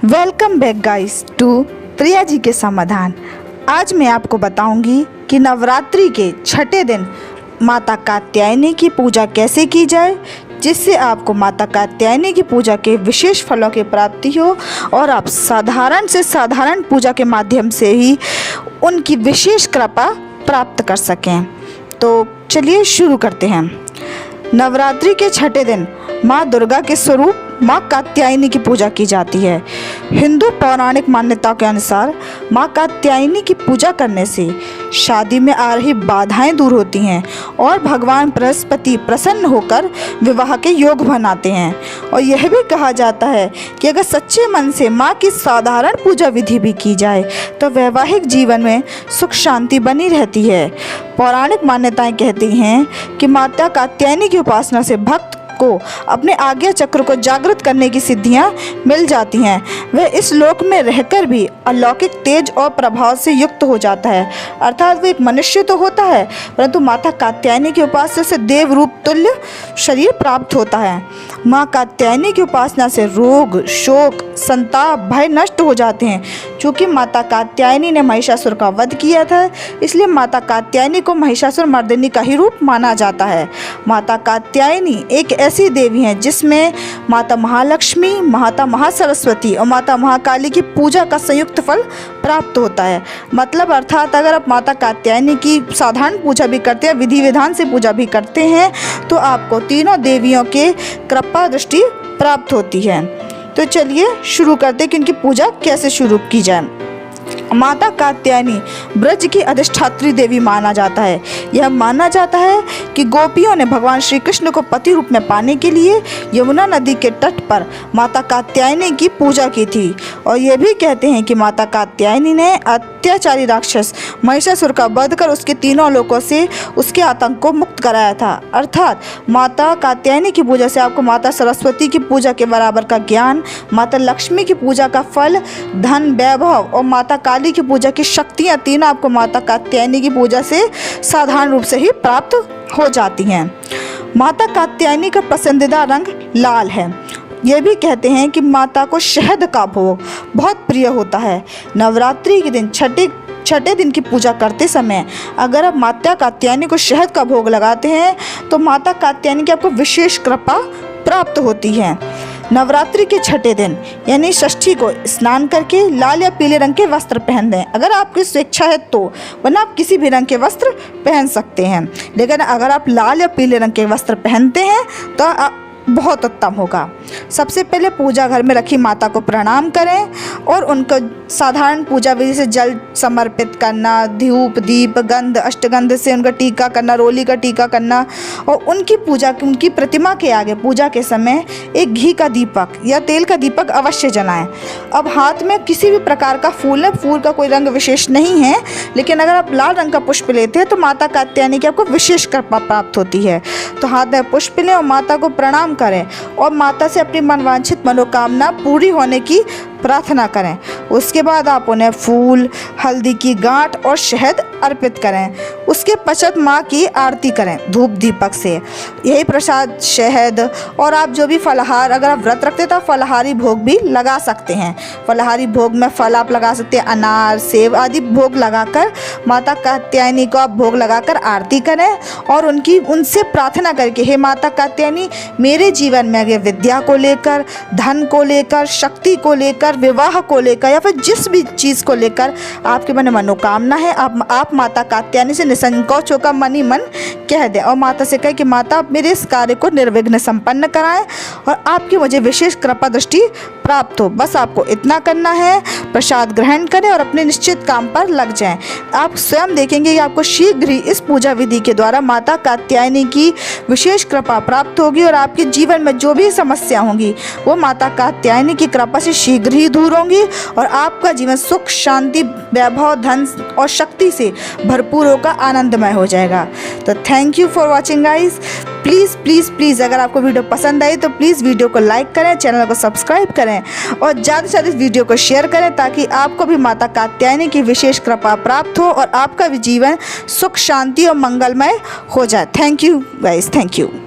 Welcome back guys to Priya ji के समाधान। आज मैं आपको बताऊंगी कि नवरात्रि के छठे दिन माता कात्यायनी की पूजा कैसे की जाए, जिससे आपको माता कात्यायनी की पूजा के विशेष फलों की प्राप्ति हो और आप साधारण से साधारण पूजा के माध्यम से ही उनकी विशेष कृपा प्राप्त कर सकें। तो चलिए शुरू करते हैं। नवरात्रि के छठे दिन माँ दुर्गा के स्वरूप माँ कात्यायनी की पूजा की जाती है। हिंदू पौराणिक मान्यताओं के अनुसार माँ कात्यायनी की पूजा करने से शादी में आ रही बाधाएं दूर होती हैं और भगवान बृहस्पति प्रसन्न होकर विवाह के योग बनाते हैं। और यह भी कहा जाता है कि अगर सच्चे मन से माँ की साधारण पूजा विधि भी की जाए तो वैवाहिक जीवन में सुख शांति बनी रहती है। पौराणिक मान्यताएं कहती हैं कि माता कात्यायनी की उपासना से भक्त को अपने आज्ञा चक्र को जागृत करने की सिद्धियां मिल जाती हैं। वह इस लोक में रहकर भी अलौकिक तेज और प्रभाव से युक्त हो जाता है। अर्थात वह एक मनुष्य तो होता है परंतु माता कात्यायनी की उपासना से देव रूप तुल्य शरीर प्राप्त होता है। माँ कात्यायनी की उपासना से रोग, शोक, संताप, भय नष्ट हो जाते हैं। चूँकि माता कात्यायनी ने महिषासुर का वध किया था, इसलिए माता कात्यायनी को महिषासुर मर्दिनी का ही रूप माना जाता है। माता कात्यायनी एक ऐसी देवी हैं जिसमें माता महालक्ष्मी, माता महासरस्वती और माता महाकाली की पूजा का संयुक्त फल प्राप्त होता है। मतलब अर्थात अगर आप माता कात्यायनी की साधारण पूजा भी करते हैं, विधि विधान से पूजा भी करते हैं, तो आपको तीनों देवियों के कृपा दृष्टि प्राप्त होती है। तो चलिए शुरू करते हैं कि इनकी पूजा कैसे शुरू की जाए। माता कात्यायनी ब्रज की अधिष्ठात्री देवी माना जाता है। यह माना जाता है कि गोपियों ने भगवान श्री कृष्ण को पति रूप में पाने के लिए यमुना नदी के तट पर माता कात्यायनी की पूजा की थी। और ये भी कहते हैं कि माता कात्यायनी ने अत्याचारी राक्षस महिषासुर का वध कर उसके तीनों लोकों से उसके आतंक को मुक्त कराया था। अर्थात माता कात्यायनी की पूजा से आपको माता सरस्वती की पूजा के बराबर का ज्ञान, माता लक्ष्मी की पूजा का फल, धन, वैभव और माता काली की पूजा की शक्तियाँ तीनों आपको माता कात्यायनी की पूजा से साधारण रूप से ही प्राप्त हो जाती हैं। माता कात्यायनी का पसंदीदा रंग लाल है। यह भी कहते हैं कि माता को शहद का भोग बहुत प्रिय होता है। नवरात्रि के दिन छठे दिन की पूजा करते समय अगर आप माता कात्यायनी को शहद का भोग लगाते हैं तो माता कात्यायनी की आपको विशेष कृपा प्राप्त होती है। नवरात्रि के छठे दिन यानी षष्ठी को स्नान करके लाल या पीले रंग के वस्त्र पहन दें, अगर आपकी स्वेच्छा है तो, वरना आप किसी भी रंग के वस्त्र पहन सकते हैं। लेकिन अगर आप लाल या पीले रंग के वस्त्र पहनते हैं तो बहुत उत्तम होगा। सबसे पहले पूजा घर में रखी माता को प्रणाम करें और उनको साधारण पूजा विधि से जल समर्पित करना, धूप, दीप, गंध, अष्टगंध से उनका टीका करना, रोली का टीका करना और उनकी पूजा, उनकी प्रतिमा के आगे पूजा के समय एक घी का दीपक या तेल का दीपक अवश्य जलाएं। अब हाथ में किसी भी प्रकार का फूल है, फूल का कोई रंग विशेष नहीं है, लेकिन अगर आप लाल रंग का पुष्प लेते हैं तो माता कात्यायनी की आपको विशेष कृपा प्राप्त होती है। तो हाथ में पुष्प लें और माता को प्रणाम करें और माता से अपनी मनवांछित मनोकामना पूरी होने की प्रार्थना करें। उसके बाद आप उन्हें फूल, हल्दी की गांठ और शहद अर्पित करें। उसके पश्चात माँ की आरती करें धूप दीपक से। यही प्रसाद, शहद और आप जो भी फलाहार, अगर आप व्रत रखते हैं तो फलाहारी भोग भी लगा सकते हैं। फलाहारी भोग में फल आप लगा सकते हैं, अनार, सेब आदि भोग लगाकर माता कात्यायनी को आप भोग लगाकर आरती करें और उनसे प्रार्थना करके, हे माता कात्यायनी, मेरे जीवन में अगर विद्या को लेकर, धन को लेकर, शक्ति को लेकर, विवाह को लेकर या फिर जिस भी चीज़ को लेकर आपके मन में मनोकामना है, आप माता कात्यायनी से निसंकोच होकर मन ही मन कह दें और माता से कहें कि माता आप मेरे इस कार्य को निर्विघ्न संपन्न कराएं और आपकी मुझे विशेष कृपा दृष्टि प्राप्त हो। बस आपको इतना करना है। प्रसाद ग्रहण करें और अपने निश्चित काम पर लग जाएं। आप स्वयं देखेंगे कि आपको शीघ्र ही इस पूजा विधि के द्वारा माता कात्यायनी की विशेष कृपा प्राप्त होगी और आपके जीवन में जो भी समस्या होंगी वो माता कात्यायनी की कृपा से शीघ्र ही दूर होंगी और आपका जीवन सुख, शांति, वैभव, धन और शक्ति से भरपूर होकर आनंदमय हो जाएगा। तो thank you for watching guys. Please please please अगर आपको वीडियो पसंद आई तो प्लीज़ वीडियो को लाइक करें, चैनल को सब्सक्राइब करें और ज़्यादा से ज़्यादा इस वीडियो को शेयर करें ताकि आपको भी माता कात्यायनी की विशेष कृपा प्राप्त हो और आपका भी जीवन सुख, शांति और मंगलमय हो जाए। Thank you guys, thank you.